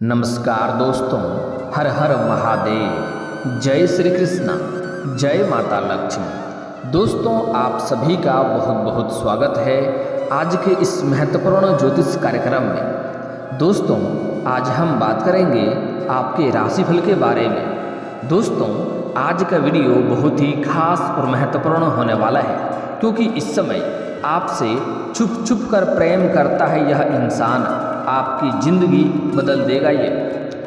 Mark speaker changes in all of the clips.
Speaker 1: नमस्कार दोस्तों, हर हर महादेव, जय श्री कृष्णा, जय माता लक्ष्मी। दोस्तों, आप सभी का बहुत बहुत स्वागत है आज के इस महत्वपूर्ण ज्योतिष कार्यक्रम में। दोस्तों, आज हम बात करेंगे आपके राशिफल के बारे में। दोस्तों, आज का वीडियो बहुत ही खास और महत्वपूर्ण होने वाला है, क्योंकि इस समय आपसे छुप छुप कर प्रेम करता है यह इंसान, आपकी ज़िंदगी बदल देगा ये।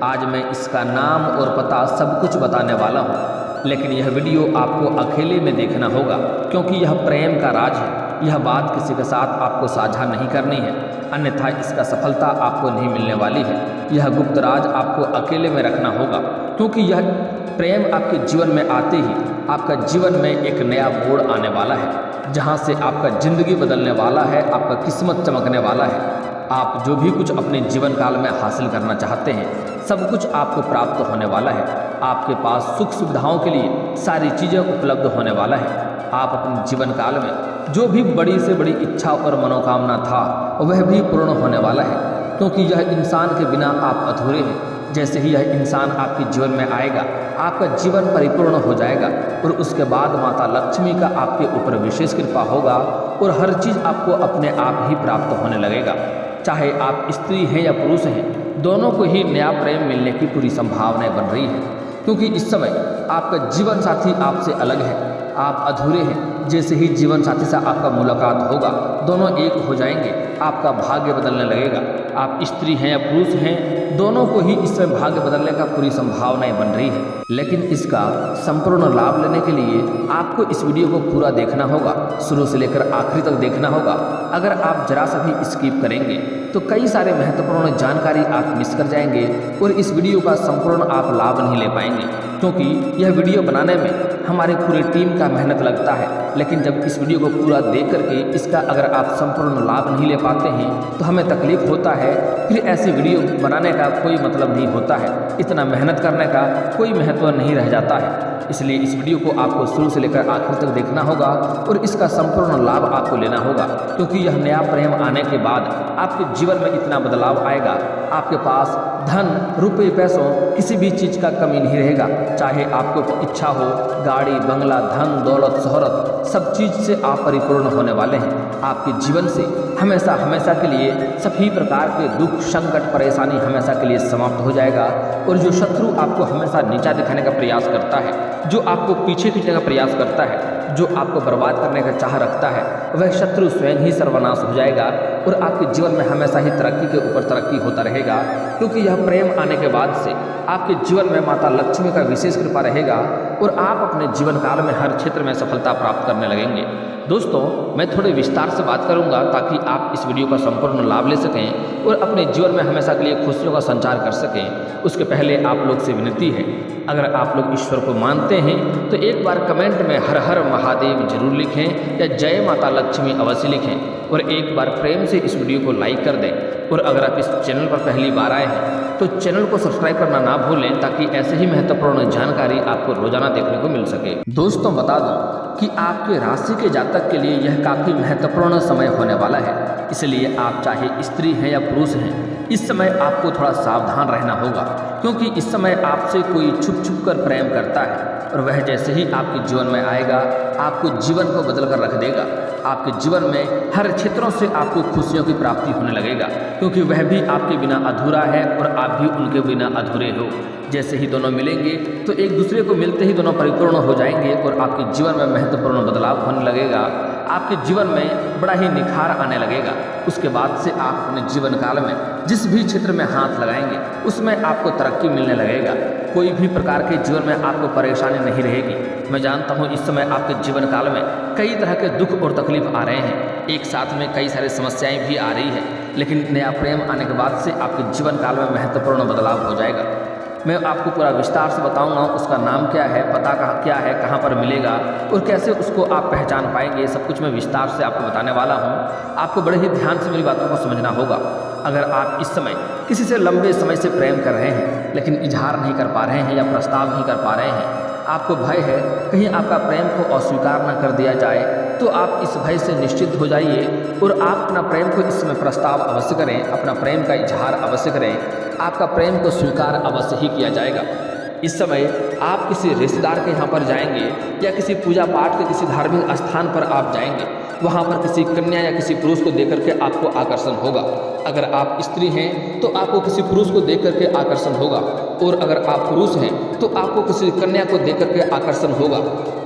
Speaker 1: आज मैं इसका नाम और पता सब कुछ बताने वाला हूँ, लेकिन यह वीडियो आपको अकेले में देखना होगा, क्योंकि यह प्रेम का राज है। यह बात किसी के साथ आपको साझा नहीं करनी है, अन्यथा इसका सफलता आपको नहीं मिलने वाली है। यह गुप्त राज आपको अकेले में रखना होगा, क्योंकि यह प्रेम आपके जीवन में आते ही आपका जीवन में एक नया मोड़ आने वाला है, जहाँ से आपका ज़िंदगी बदलने वाला है, आपका किस्मत चमकने वाला है। आप जो भी कुछ अपने जीवन काल में हासिल करना चाहते हैं, सब कुछ आपको प्राप्त होने वाला है। आपके पास सुख सुविधाओं के लिए सारी चीज़ें उपलब्ध होने वाला है। आप अपने जीवन काल में जो भी बड़ी से बड़ी इच्छा और मनोकामना था, वह भी पूर्ण होने वाला है, क्योंकि यह इंसान के बिना आप अधूरे हैं। जैसे ही यह इंसान आपके जीवन में आएगा, आपका जीवन परिपूर्ण हो जाएगा, और उसके बाद माता लक्ष्मी का आपके ऊपर विशेष कृपा होगा और हर चीज़ आपको अपने आप ही प्राप्त होने लगेगा। चाहे आप स्त्री हैं या पुरुष हैं, दोनों को ही नया प्रेम मिलने की पूरी संभावनाएं बन रही है, क्योंकि इस समय आपका जीवन साथी आपसे अलग है, आप अधूरे हैं। जैसे ही जीवन साथी से आपका मुलाकात होगा, दोनों एक हो जाएंगे, आपका भाग्य बदलने लगेगा। आप स्त्री हैं या पुरुष हैं, दोनों को ही इसमें भाग्य बदलने का पूरी संभावनाएं बन रही है। लेकिन इसका संपूर्ण लाभ लेने के लिए आपको इस वीडियो को पूरा देखना होगा, शुरू से लेकर आखिरी तक देखना होगा। अगर आप जरा सा भी स्किप करेंगे तो कई सारे महत्वपूर्ण जानकारी आप मिस कर जाएंगे और इस वीडियो का संपूर्ण आप लाभ नहीं ले पाएंगे, क्योंकि यह वीडियो बनाने में हमारे पूरी टीम का मेहनत लगता है। लेकिन जब इस वीडियो को पूरा देख करके इसका अगर आप संपूर्ण लाभ नहीं ले पाते हैं तो हमें तकलीफ होता है, फिर ऐसी वीडियो बनाने का कोई मतलब नहीं होता है, इतना मेहनत करने का कोई महत्व नहीं रह जाता है। इसलिए इस वीडियो को आपको शुरू से लेकर आखिर तक देखना होगा और इसका संपूर्ण लाभ आपको लेना होगा, क्योंकि यह नया प्रेम आने के बाद आपके जीवन में इतना बदलाव आएगा, आपके पास धन रुपये पैसों किसी भी चीज़ का कमी नहीं रहेगा। चाहे आपको इच्छा हो, गाड़ी बंगला धन दौलत शोहरत, सब चीज़ से आप परिपूर्ण होने वाले हैं। आपके जीवन से हमेशा हमेशा के लिए सभी प्रकार के दुख संकट परेशानी हमेशा के लिए समाप्त हो जाएगा, और जो शत्रु आपको हमेशा नीचा दिखाने का प्रयास करता है, जो आपको पीछे खींचने का प्रयास करता है, जो आपको बर्बाद करने का चाह रखता है, वह शत्रु स्वयं ही सर्वनाश हो जाएगा और आपके जीवन में हमेशा ही तरक्की के ऊपर तरक्की होता रहेगा, क्योंकि यह प्रेम आने के बाद से आपके जीवन में माता लक्ष्मी का विशेष कृपा रहेगा और आप अपने जीवन काल में हर क्षेत्र में सफलता प्राप्त करने लगेंगे। दोस्तों, मैं थोड़े विस्तार से बात करूंगा ताकि आप इस वीडियो का संपूर्ण लाभ ले सकें और अपने जीवन में हमेशा के लिए खुशियों का संचार कर सकें। उसके पहले आप लोग से विनती है, अगर आप लोग ईश्वर को मानते हैं तो एक बार कमेंट में हर हर महादेव जरूर लिखें या जय माता लक्ष्मी अवश्य लिखें, और एक बार प्रेम से इस वीडियो को लाइक कर दें। और अगर आप इस चैनल पर पहली बार आए हैं तो चैनल को सब्सक्राइब करना ना भूलें, ताकि ऐसे ही महत्वपूर्ण जानकारी आपको रोजाना देखने को मिल सके। दोस्तों, बता दूं कि आपके राशि के जातक के लिए यह काफ़ी महत्वपूर्ण समय होने वाला है, इसलिए आप चाहे स्त्री हैं या पुरुष हैं, इस समय आपको थोड़ा सावधान रहना होगा, क्योंकि इस समय आपसे कोई छुप छुप कर प्रेम करता है, और वह जैसे ही आपके जीवन में आएगा आपको जीवन को बदल कर रख देगा। आपके जीवन में हर क्षेत्रों से आपको खुशियों की प्राप्ति होने लगेगा, क्योंकि वह भी आपके बिना अधूरा है और आप भी उनके बिना अधूरे हो। जैसे ही दोनों मिलेंगे तो एक दूसरे को मिलते ही दोनों परिपूर्ण हो जाएंगे और आपके जीवन में महत्वपूर्ण बदलाव होने लगेगा। आपके जीवन में बड़ा ही निखार आने लगेगा। उसके बाद से आप अपने जीवन काल में जिस भी क्षेत्र में हाथ लगाएंगे उसमें आपको तरक्की मिलने लगेगा। कोई भी प्रकार के जीवन में आपको परेशानी नहीं रहेगी। मैं जानता हूँ इस समय आपके जीवन काल में कई तरह के दुख और तकलीफ आ रहे हैं, एक साथ में कई सारी समस्याएं भी आ रही है, लेकिन नया प्रेम आने के बाद से आपके जीवन काल में महत्वपूर्ण बदलाव हो जाएगा। मैं आपको पूरा विस्तार से बताऊंगा, उसका नाम क्या है, पता क्या है, कहाँ पर मिलेगा और कैसे उसको आप पहचान पाएंगे, सब कुछ मैं विस्तार से आपको बताने वाला हूँ। आपको बड़े ही ध्यान से मेरी बातों को समझना होगा। अगर आप इस समय किसी से लंबे समय से प्रेम कर रहे हैं लेकिन इजहार नहीं कर पा रहे हैं या प्रस्ताव नहीं कर पा रहे हैं, आपको भय है कहीं आपका प्रेम को अस्वीकार न कर दिया जाए, तो आप इस भय से निश्चिंत हो जाइए और आप अपना प्रेम को इसमें प्रस्ताव अवश्य करें, अपना प्रेम का इजहार अवश्य करें। आपका प्रेम को स्वीकार अवश्य ही किया जाएगा। इस समय आप किसी रिश्तेदार के यहाँ पर जाएंगे या किसी पूजा पाठ के किसी धार्मिक स्थान पर आप जाएंगे, वहाँ पर किसी कन्या या किसी पुरुष को देख करके आपको आकर्षण होगा। अगर आप स्त्री हैं तो आपको किसी पुरुष को देख करके आकर्षण होगा, और अगर आप पुरुष हैं तो आपको किसी कन्या को देख करके आकर्षण होगा।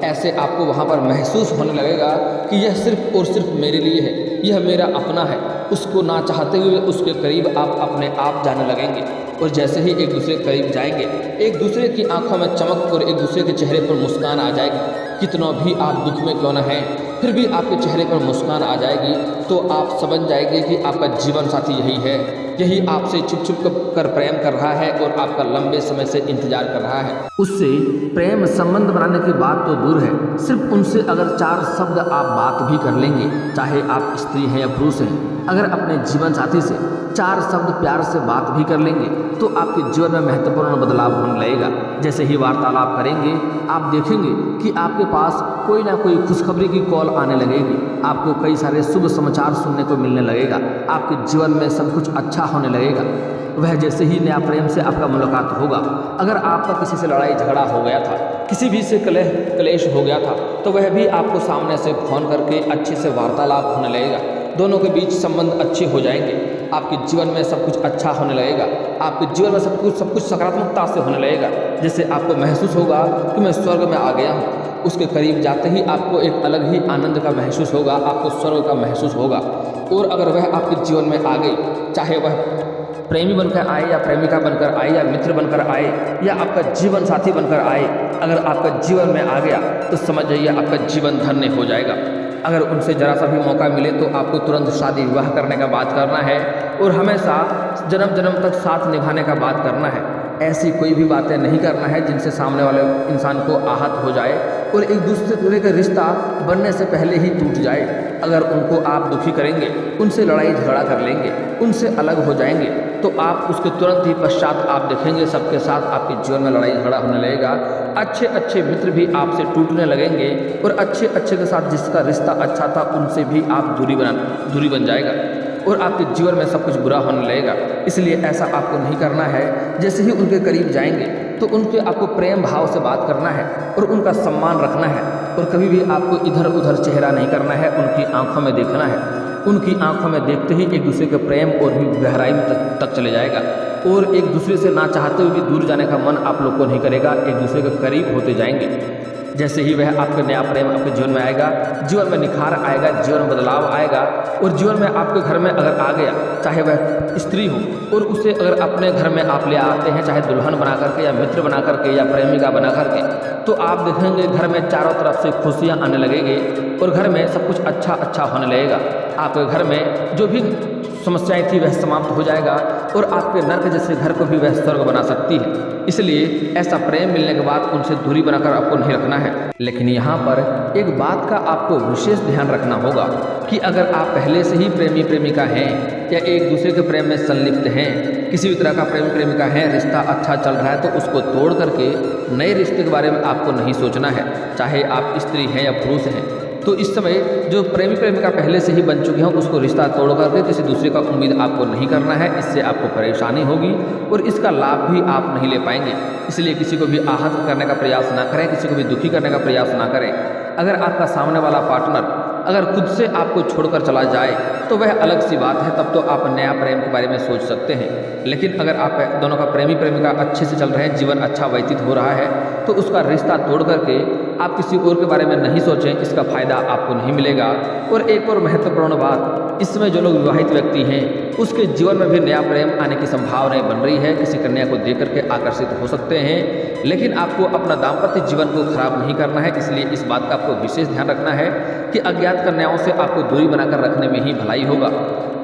Speaker 1: ऐसे आपको वहाँ पर महसूस होने लगेगा कि यह सिर्फ और सिर्फ मेरे लिए है, यह मेरा अपना है। उसको ना चाहते हुए उसके करीब आप अपने आप जाने लगेंगे, और जैसे ही एक दूसरे के करीब जाएंगे, एक दूसरे की आंखों में चमक और एक दूसरे के चेहरे पर मुस्कान आ जाएगी। कितना भी आप दुख में क्यों न हैं, फिर भी आपके चेहरे पर मुस्कान आ जाएगी, तो आप समझ जाएंगे कि आपका जीवन साथी यही है, यही आपसे छुप छुप कर प्रेम कर रहा है और आपका लंबे समय से इंतजार कर रहा है। उससे प्रेम संबंध बनाने की बात तो दूर है, सिर्फ उनसे अगर 4 शब्द आप बात भी कर लेंगे, चाहे आप स्त्री हैं या पुरुष हैं, अगर अपने जीवन साथी से 4 शब्द प्यार से बात भी कर लेंगे तो आपके जीवन में महत्वपूर्ण बदलाव होने लगेगा। जैसे ही वार्तालाप करेंगे, आप देखेंगे कि आपके पास कोई ना कोई खुशखबरी की कॉल आने लगेगी, आपको कई सारे शुभ समाचार सुनने को मिलने लगेगा, आपके जीवन में सब कुछ अच्छा होने लगेगा। वह जैसे ही नया प्रेम से आपका मुलाकात होगा, अगर आपका किसी से लड़ाई झगड़ा हो गया था, किसी भी से कलेश हो गया था, तो वह भी आपको सामने से फोन करके अच्छे से वार्तालाप होने लगेगा। दोनों के बीच संबंध अच्छे हो जाएंगे, आपके जीवन में सब कुछ अच्छा होने लगेगा, आपके जीवन में सब कुछ सकारात्मकता से होने लगेगा। जैसे आपको महसूस होगा कि मैं स्वर्ग में आ गया हूँ। उसके करीब जाते ही आपको एक अलग ही आनंद का महसूस होगा, आपको स्वर्ग का महसूस होगा। और अगर वह आपके जीवन में आ गई, चाहे वह प्रेमी बनकर आए या प्रेमिका बनकर आए या मित्र बनकर आए या आपका जीवन साथी बनकर आए, अगर आपका जीवन में आ गया तो समझ जाइए आपका जीवन धन्य हो जाएगा। अगर उनसे जरा सा भी मौका मिले तो आपको तुरंत शादी विवाह करने का बात करना है और हमेशा जन्म जन्म तक साथ निभाने का बात करना है। ऐसी कोई भी बातें नहीं करना है जिनसे सामने वाले इंसान को आहत हो जाए और एक दूसरे का रिश्ता बनने से पहले ही टूट जाए। अगर उनको आप दुखी करेंगे, उनसे लड़ाई झगड़ा कर लेंगे, उनसे अलग हो जाएंगे, तो आप उसके तुरंत ही पश्चात आप देखेंगे सबके साथ आपके जीवन में लड़ाई झगड़ा होने लगेगा। अच्छे अच्छे मित्र भी आपसे टूटने लगेंगे और अच्छे अच्छे के साथ जिसका रिश्ता अच्छा था उनसे भी आप दूरी बन जाएगा और आपके जीवन में सब कुछ बुरा होने लगेगा। इसलिए ऐसा आपको नहीं करना है। जैसे ही उनके करीब जाएंगे तो उनके आपको प्रेम भाव से बात करना है और उनका सम्मान रखना है और कभी भी आपको इधर उधर चेहरा नहीं करना है, उनकी आंखों में देखना है। उनकी आंखों में देखते ही एक दूसरे के प्रेम और भी गहराई तक चले जाएगा और एक दूसरे से ना चाहते हुए भी दूर जाने का मन आप लोग को नहीं करेगा, एक दूसरे के करीब होते जाएंगे। जैसे ही वह आपका नया प्रेम आपके जीवन में आएगा, जीवन में निखार आएगा, जीवन में बदलाव आएगा और जीवन में आपके घर में अगर आ गया, चाहे वह स्त्री हो और उसे अगर अपने घर में आप ले आते हैं, चाहे दुल्हन बना करके या मित्र बना करके या प्रेमिका बना करके, तो आप देखेंगे घर में चारों तरफ से खुशियाँ आने लगेंगी और घर में सब कुछ अच्छा होने लगेगा। आपके घर में जो भी समस्याएं थी वह समाप्त हो जाएगा और आपके नर्क जैसे घर को भी वह स्वर्ग बना सकती है। इसलिए ऐसा प्रेम मिलने के बाद उनसे दूरी बनाकर आपको नहीं रखना है। लेकिन यहाँ पर एक बात का आपको विशेष ध्यान रखना होगा कि अगर आप पहले से ही प्रेमी प्रेमिका हैं या एक दूसरे के प्रेम में संलिप्त हैं, किसी भी तरह का प्रेमी प्रेमिका है, रिश्ता अच्छा चल रहा है, तो उसको तोड़ करके नए रिश्ते के बारे में आपको नहीं सोचना है, चाहे आप स्त्री हैं या पुरुष हैं। तो इस समय जो प्रेमी प्रेमिका पहले से ही बन चुके हैं उसको रिश्ता तोड़ करके किसी दूसरे का उम्मीद आपको नहीं करना है। इससे आपको परेशानी होगी और इसका लाभ भी आप नहीं ले पाएंगे। इसलिए किसी को भी आहत करने का प्रयास ना करें, किसी को भी दुखी करने का प्रयास ना करें। अगर आपका सामने वाला पार्टनर अगर खुद से आपको छोड़कर चला जाए तो वह अलग सी बात है, तब तो आप नया प्रेम के बारे में सोच सकते हैं। लेकिन अगर आप दोनों का प्रेमी प्रेमिका अच्छे से चल रहे हैं, जीवन अच्छा व्यतीत हो रहा है, तो उसका रिश्ता तोड़ करके आप किसी और के बारे में नहीं सोचें, इसका फायदा आपको नहीं मिलेगा। और एक और महत्वपूर्ण बात, इसमें जो लोग विवाहित व्यक्ति हैं उसके जीवन में भी नया प्रेम आने की संभावनाएं बन रही है। किसी कन्या को देख करके आकर्षित हो सकते हैं, लेकिन आपको अपना दाम्पत्य जीवन को खराब नहीं करना है। इसलिए इस बात का आपको विशेष ध्यान रखना है कि अज्ञात कन्याओं से आपको दूरी बनाकर रखने में ही भलाई होगा।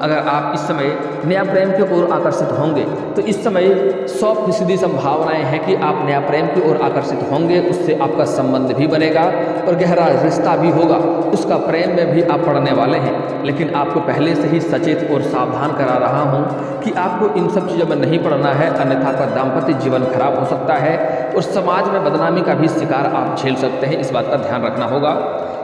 Speaker 1: अगर आप इस समय नया प्रेम की ओर आकर्षित होंगे तो इस समय 100% संभावनाएं हैं कि आप नया प्रेम की ओर आकर्षित होंगे, उससे आपका संबंध भी बनेगा और गहरा रिश्ता भी होगा, उसका प्रेम में भी आप पड़ने वाले हैं। लेकिन आपको पहले से ही सचेत और सावधान करा रहा हूँ कि आपको इन सब चीज़ों में नहीं पड़ना है, अन्यथा आपका दाम्पत्य जीवन खराब हो सकता है और समाज में बदनामी का भी शिकार आप झेल सकते हैं। इस बात का ध्यान रखना होगा।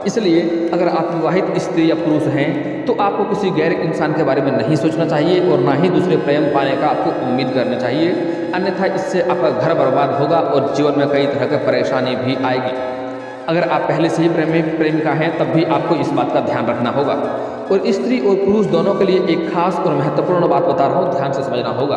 Speaker 1: इसलिए अगर आप विवाहित स्त्री या पुरुष हैं तो आपको किसी गैर इंसान के बारे में नहीं सोचना चाहिए और ना ही दूसरे प्रेम पाने का आपको उम्मीद करना चाहिए, अन्यथा इससे आपका घर बर्बाद होगा और जीवन में कई तरह की परेशानी भी आएगी। अगर आप पहले से ही प्रेमिका हैं तब भी आपको इस बात का ध्यान रखना होगा। और स्त्री और पुरुष दोनों के लिए एक खास और महत्वपूर्ण बात बता रहा हूँ, ध्यान से समझना होगा।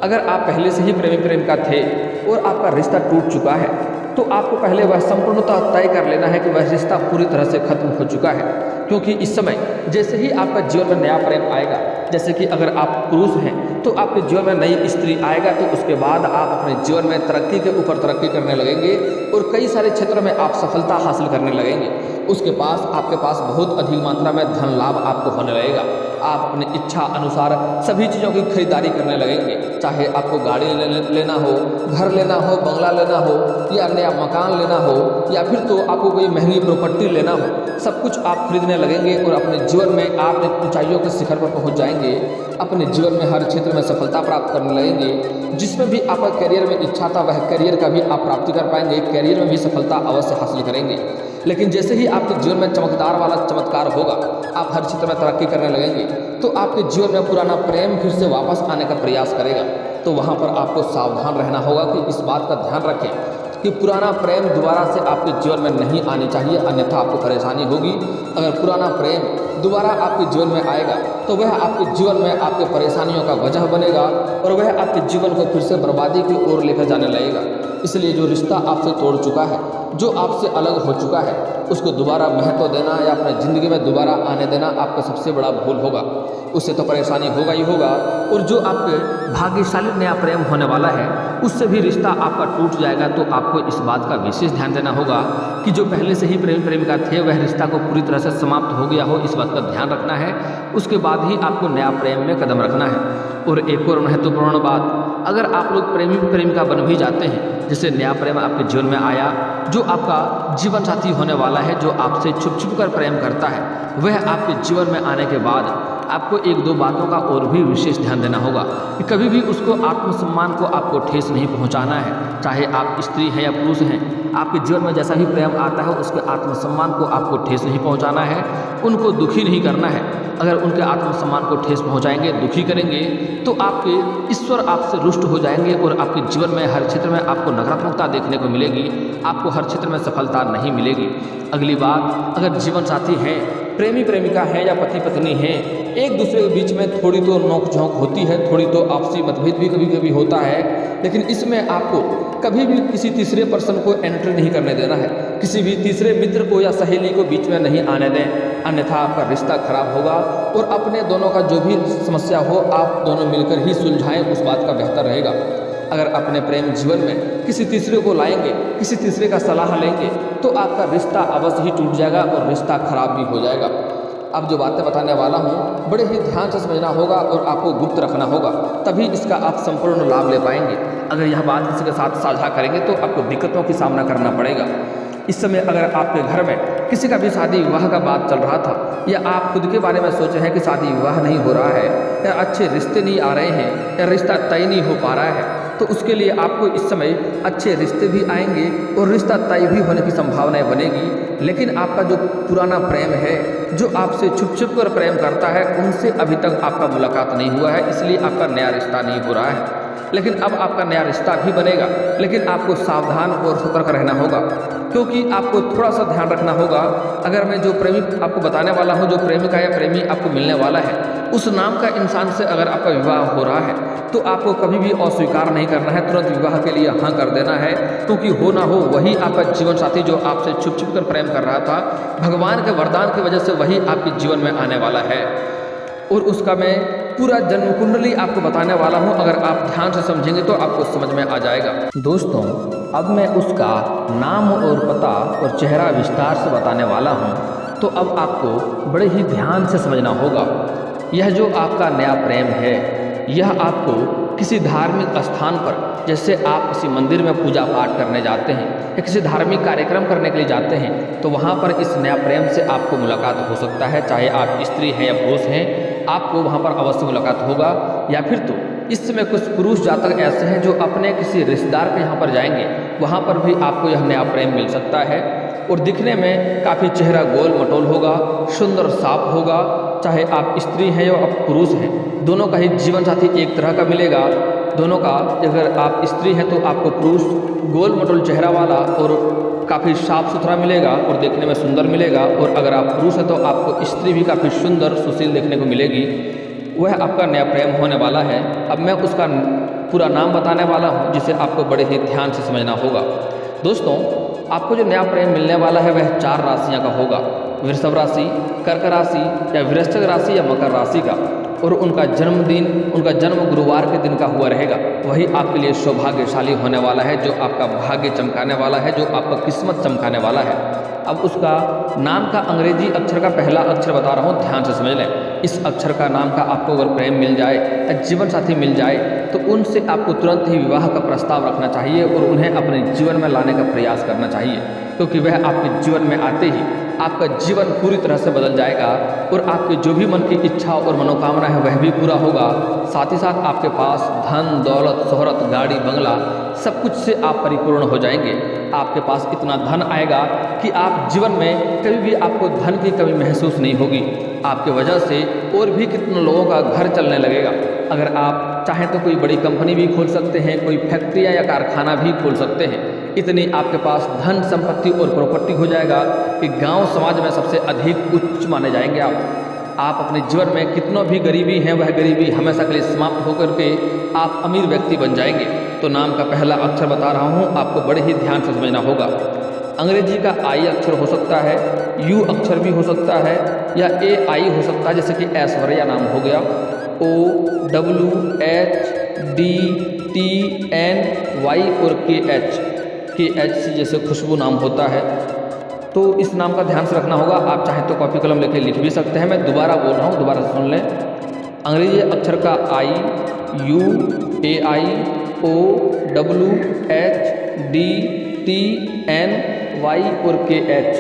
Speaker 1: अगर आप पहले से ही प्रेमिका थे और आपका रिश्ता टूट चुका है तो आपको पहले वह संपूर्णतः तय कर लेना है कि वह रिश्ता पूरी तरह से खत्म हो चुका है, क्योंकि इस समय जैसे ही आपका जीवन में नया प्रेम आएगा, जैसे कि अगर आप पुरुष हैं तो आपके जीवन में नई स्त्री आएगा तो उसके बाद आप अपने जीवन में तरक्की के ऊपर तरक्की करने लगेंगे और कई सारे क्षेत्रों में आप सफलता हासिल करने लगेंगे। उसके पास आपके पास बहुत अधिक मात्रा में धन लाभ आपको होने लगेगा। आप अपनी इच्छा अनुसार सभी चीज़ों की खरीदारी करने लगेंगे, चाहे आपको गाड़ी लेना हो, घर लेना हो, बंगला लेना हो या नया मकान लेना हो या फिर तो आपको कोई महंगी प्रॉपर्टी लेना हो, सब कुछ आप खरीदने लगेंगे और अपने जीवन में आप एक ऊंचाइयों के शिखर पर पहुंच जाएंगे। अपने जीवन में हर क्षेत्र में सफलता प्राप्त करने लगेंगे। जिसमें भी आपका करियर में इच्छा था वह करियर का भी आप प्राप्ति कर पाएंगे, करियर में भी सफलता अवश्य हासिल करेंगे। लेकिन जैसे ही आपके जीवन में चमकदार वाला चमत्कार होगा, आप हर क्षेत्र में तरक्की करने लगेंगे तो आपके जीवन में पुराना प्रेम फिर से वापस आने का प्रयास करेगा। तो वहाँ पर आपको सावधान रहना होगा कि इस बात का ध्यान रखें कि पुराना प्रेम दोबारा से आपके जीवन में नहीं आनी चाहिए, अन्यथा आपको परेशानी होगी। अगर पुराना प्रेम दोबारा आपके जीवन में आएगा तो वह आपके जीवन में आपके परेशानियों का वजह बनेगा और वह आपके जीवन को फिर से बर्बादी की ओर लेकर जाने लगेगा। इसलिए जो रिश्ता आपसे तोड़ चुका है, जो आपसे अलग हो चुका है, उसको दोबारा महत्व देना या अपने ज़िंदगी में दोबारा आने देना आपका सबसे बड़ा भूल होगा। उससे तो परेशानी होगा ही होगा और जो आपके भाग्यशाली नया प्रेम होने वाला है उससे भी रिश्ता आपका टूट जाएगा। तो आपको इस बात का विशेष ध्यान देना होगा कि जो पहले से ही प्रेमिका थे वह रिश्ता को पूरी तरह से समाप्त हो गया हो, इस बात का ध्यान रखना है। उसके बाद ही आपको नया प्रेम में कदम रखना है। और एक और महत्वपूर्ण बात, अगर आप लोग प्रेमिका बन भी जाते हैं, जैसे नया प्रेम आपके जीवन में आया, जो आपका जीवन साथी होने वाला है, जो आपसे छुप छुप कर प्रेम करता है, वह आपके जीवन में आने के बाद आपको एक दो बातों का और भी विशेष ध्यान देना होगा कि कभी भी उसको आत्मसम्मान को आपको ठेस नहीं पहुंचाना है। चाहे आप स्त्री हैं या पुरुष हैं, आपके जीवन में जैसा भी प्रेम आता है उसके आत्मसम्मान को आपको ठेस नहीं पहुंचाना है, उनको दुखी नहीं करना है। अगर उनके आत्मसम्मान को ठेस पहुंचाएंगे, दुखी करेंगे तो आपके ईश्वर आपसे रुष्ट हो जाएंगे और आपके जीवन में हर क्षेत्र में आपको नकारात्मकता देखने को मिलेगी, आपको हर क्षेत्र में सफलता नहीं मिलेगी। अगली बात, अगर जीवन साथी हैं, प्रेमिका हैं या पति पत्नी हैं, एक दूसरे के बीच में थोड़ी तो नोक झोंक होती है, थोड़ी तो आपसी मतभेद भी कभी कभी होता है, लेकिन इसमें आपको कभी भी किसी तीसरे पर्सन को एंट्री नहीं करने देना है। किसी भी तीसरे मित्र को या सहेली को बीच में नहीं आने दें, अन्यथा आपका रिश्ता खराब होगा। और अपने दोनों का जो भी समस्या हो आप दोनों मिलकर ही सुलझाएं, उस बात का बेहतर रहेगा। अगर अपने प्रेम जीवन में किसी तीसरे को लाएंगे, किसी तीसरे का सलाह लेंगे तो आपका रिश्ता अवश्य ही टूट जाएगा और रिश्ता खराब भी हो जाएगा। अब जो बातें बताने वाला हूँ बड़े ही ध्यान से समझना होगा और आपको गुप्त रखना होगा, तभी इसका आप संपूर्ण लाभ ले पाएंगे। अगर यह बात किसी के साथ साझा करेंगे तो आपको दिक्कतों की सामना करना पड़ेगा। इस समय अगर आपके घर में किसी का भी शादी विवाह का बात चल रहा था या आप खुद के बारे में सोचे हैं कि शादी विवाह नहीं हो रहा है या अच्छे रिश्ते नहीं आ रहे हैं या रिश्ता तय नहीं हो पा रहा है, तो उसके लिए आपको इस समय अच्छे रिश्ते भी आएंगे और रिश्ता तय भी होने की संभावनाएं बनेगी। लेकिन आपका जो पुराना प्रेम है, जो आपसे छुप छुप कर प्रेम करता है, उनसे अभी तक आपका मुलाकात नहीं हुआ है, इसलिए आपका नया रिश्ता नहीं हो रहा है। लेकिन अब आपका नया रिश्ता भी बनेगा, लेकिन आपको सावधान और सतर्क रहना होगा, क्योंकि आपको थोड़ा सा ध्यान रखना होगा। अगर मैं जो प्रेमी आपको बताने वाला हूँ, जो प्रेमिका या प्रेमी आपको मिलने वाला है, उस नाम का इंसान से अगर आपका विवाह हो रहा है तो आपको कभी भी अस्वीकार नहीं करना है, तुरंत विवाह के लिए हाँ कर देना है, क्योंकि हो ना हो वही आपका जीवन साथी जो आपसे छुप छुप कर प्रेम कर रहा था, भगवान के वरदान की वजह से वही आपके जीवन में आने वाला है। और उसका मैं पूरा जन्म कुंडली आपको बताने वाला हूँ, अगर आप ध्यान से समझेंगे तो आपको समझ में आ जाएगा। दोस्तों, अब मैं उसका नाम और पता और चेहरा विस्तार से बताने वाला हूँ, तो अब आपको बड़े ही ध्यान से समझना होगा। यह जो आपका नया प्रेम है, यह आपको किसी धार्मिक स्थान पर, जैसे आप किसी मंदिर में पूजा पाठ करने जाते हैं या किसी धार्मिक कार्यक्रम करने के लिए जाते हैं, तो वहाँ पर इस नया प्रेम से आपको मुलाकात हो सकता है। चाहे आप स्त्री हैं या पुरुष हैं, आपको वहाँ पर अवश्य मुलाकात होगा। या फिर तो इस समय कुछ पुरुष जातक ऐसे हैं जो अपने किसी रिश्तेदार के यहाँ पर जाएंगे, वहाँ पर भी आपको यह नया प्रेम मिल सकता है। और दिखने में काफ़ी चेहरा गोल मटोल होगा, सुंदर साफ होगा। चाहे आप स्त्री हैं या आप पुरुष हैं, दोनों का ही जीवन साथी एक तरह का मिलेगा। दोनों का, अगर आप स्त्री हैं तो आपको पुरुष गोल मटोल चेहरा वाला और काफ़ी साफ सुथरा मिलेगा और देखने में सुंदर मिलेगा। और अगर आप पुरुष हैं तो आपको स्त्री भी काफ़ी सुंदर सुशील देखने को मिलेगी। वह आपका नया प्रेम होने वाला है। अब मैं उसका पूरा नाम बताने वाला हूँ, जिसे आपको बड़े ही ध्यान से समझना होगा। दोस्तों, आपको जो नया प्रेम मिलने वाला है वह 4 राशियाँ का होगा। वृषभ राशि, कर्क राशि या वृश्चिक राशि या मकर राशि का। और उनका जन्मदिन, उनका जन्म गुरुवार के दिन का हुआ रहेगा। वही आपके लिए सौभाग्यशाली होने वाला है, जो आपका भाग्य चमकाने वाला है, जो आपका किस्मत चमकाने वाला है। अब उसका नाम का अंग्रेजी अक्षर का पहला अक्षर बता रहा हूँ, ध्यान से समझ लें। इस अक्षर का नाम का आपको अगर प्रेम मिल जाए या जीवन साथी मिल जाए तो उनसे आपको तुरंत ही विवाह का प्रस्ताव रखना चाहिए और उन्हें अपने जीवन में लाने का प्रयास करना चाहिए, क्योंकि वह आपके जीवन में आते ही आपका जीवन पूरी तरह से बदल जाएगा और आपकी जो भी मन की इच्छा और मनोकामना है वह भी पूरा होगा। साथ ही साथ आपके पास धन दौलत शोहरत गाड़ी बंगला सब कुछ से आप परिपूर्ण हो जाएंगे। आपके पास इतना धन आएगा कि आप जीवन में कभी भी आपको धन की कमी महसूस नहीं होगी। आपके वजह से और भी कितने लोगों का घर चलने लगेगा। अगर आप चाहें तो कोई बड़ी कंपनी भी खोल सकते हैं, कोई फैक्ट्रियाँ या कारखाना भी खोल सकते हैं। इतनी आपके पास धन संपत्ति और प्रॉपर्टी हो जाएगा कि गांव समाज में सबसे अधिक उच्च माने जाएंगे आप अपने जीवन में कितनों भी गरीबी हैं वह गरीबी हमेशा के लिए समाप्त होकर के आप अमीर व्यक्ति बन जाएंगे। तो नाम का पहला अक्षर बता रहा हूँ, आपको बड़े ही ध्यान से समझना होगा। अंग्रेजी का आई अक्षर हो सकता है, यू अक्षर भी हो सकता है या ए आई हो सकता है, जैसे कि ऐश्वर्या नाम हो गया, OWHDTNY और KH जैसे खुशबू नाम होता है। तो इस नाम का ध्यान से रखना होगा। आप चाहें तो कॉपी कलम लेके लिख भी सकते हैं। मैं दोबारा बोल रहा हूँ, दोबारा सुन लें। अंग्रेजी अक्षर का आई, यू, AI, OWHDTNY और KH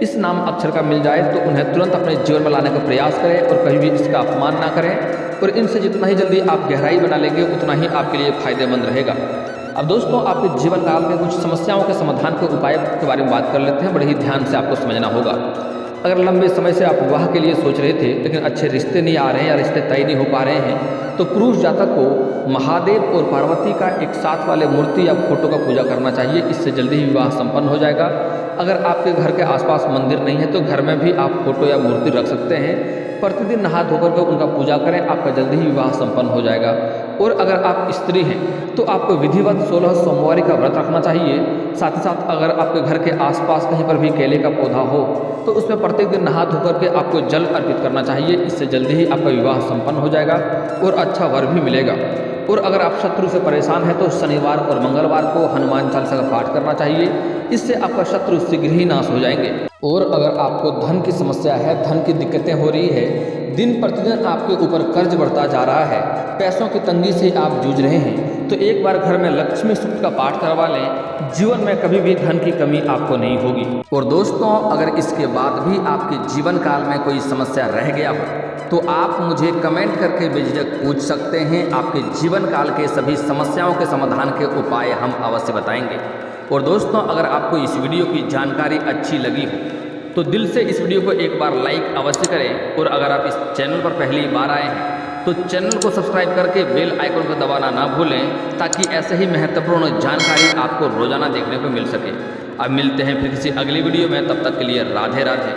Speaker 1: इस नाम अक्षर का मिल जाए तो उन्हें तुरंत अपने जीवन में लाने का प्रयास करें और कभी भी इसका अपमान ना करें। और इनसे जितना ही जल्दी आप गहराई बना लेंगे उतना ही आपके लिए फायदेमंद रहेगा। अब दोस्तों, आपके जीवन काल में कुछ समस्याओं के समाधान के उपाय के बारे में बात कर लेते हैं। बड़े ही ध्यान से आपको समझना होगा। अगर लंबे समय से आप विवाह के लिए सोच रहे थे लेकिन अच्छे रिश्ते नहीं आ रहे हैं या रिश्ते तय नहीं हो पा रहे हैं, तो पुरुष जातक को महादेव और पार्वती का एक साथ वाले मूर्ति या फोटो का पूजा करना चाहिए। इससे जल्दी ही विवाह संपन्न हो जाएगा। अगर आपके घर के आसपास मंदिर नहीं है तो घर में भी आप फोटो या मूर्ति रख सकते हैं। प्रतिदिन नहा धोकर के उनका पूजा करें, आपका जल्दी ही विवाह संपन्न हो जाएगा। और अगर आप स्त्री हैं तो आपको विधिवत 16 सोमवारी का व्रत रखना चाहिए। साथ ही साथ अगर आपके घर के आसपास कहीं पर भी केले का पौधा हो तो उसमें प्रत्येक दिन नहा धोकर के आपको जल अर्पित करना चाहिए। इससे जल्दी ही आपका विवाह संपन्न हो जाएगा और अच्छा वर भी मिलेगा। और अगर आप शत्रु से परेशान हैं तो शनिवार और मंगलवार को हनुमान चालीसा का पाठ करना चाहिए। इससे आपका शत्रु शीघ्र ही नाश हो जाएंगे। और अगर आपको धन की समस्या है, धन की दिक्कतें हो रही है, दिन प्रतिदिन आपके ऊपर कर्ज बढ़ता जा रहा है, पैसों की तंगी से आप जूझ रहे हैं, तो एक बार घर में लक्ष्मी सूक्त का पाठ करवा लें। जीवन में कभी भी धन की कमी आपको नहीं होगी। और दोस्तों, अगर इसके बाद भी आपके जीवन काल में कोई समस्या रह गया हो तो आप मुझे कमेंट करके बेझिझक पूछ सकते हैं। आपके जीवन काल के सभी समस्याओं के समाधान के उपाय हम अवश्य बताएंगे। और दोस्तों, अगर आपको इस वीडियो की जानकारी अच्छी लगी हो तो दिल से इस वीडियो को एक बार लाइक अवश्य करें। और अगर आप इस चैनल पर पहली बार आए हैं तो चैनल को सब्सक्राइब करके बेल आइकन को दबाना ना भूलें, ताकि ऐसे ही महत्वपूर्ण जानकारी आपको रोजाना देखने को मिल सके। अब मिलते हैं फिर किसी अगली वीडियो में, तब तक के लिए राधे राधे।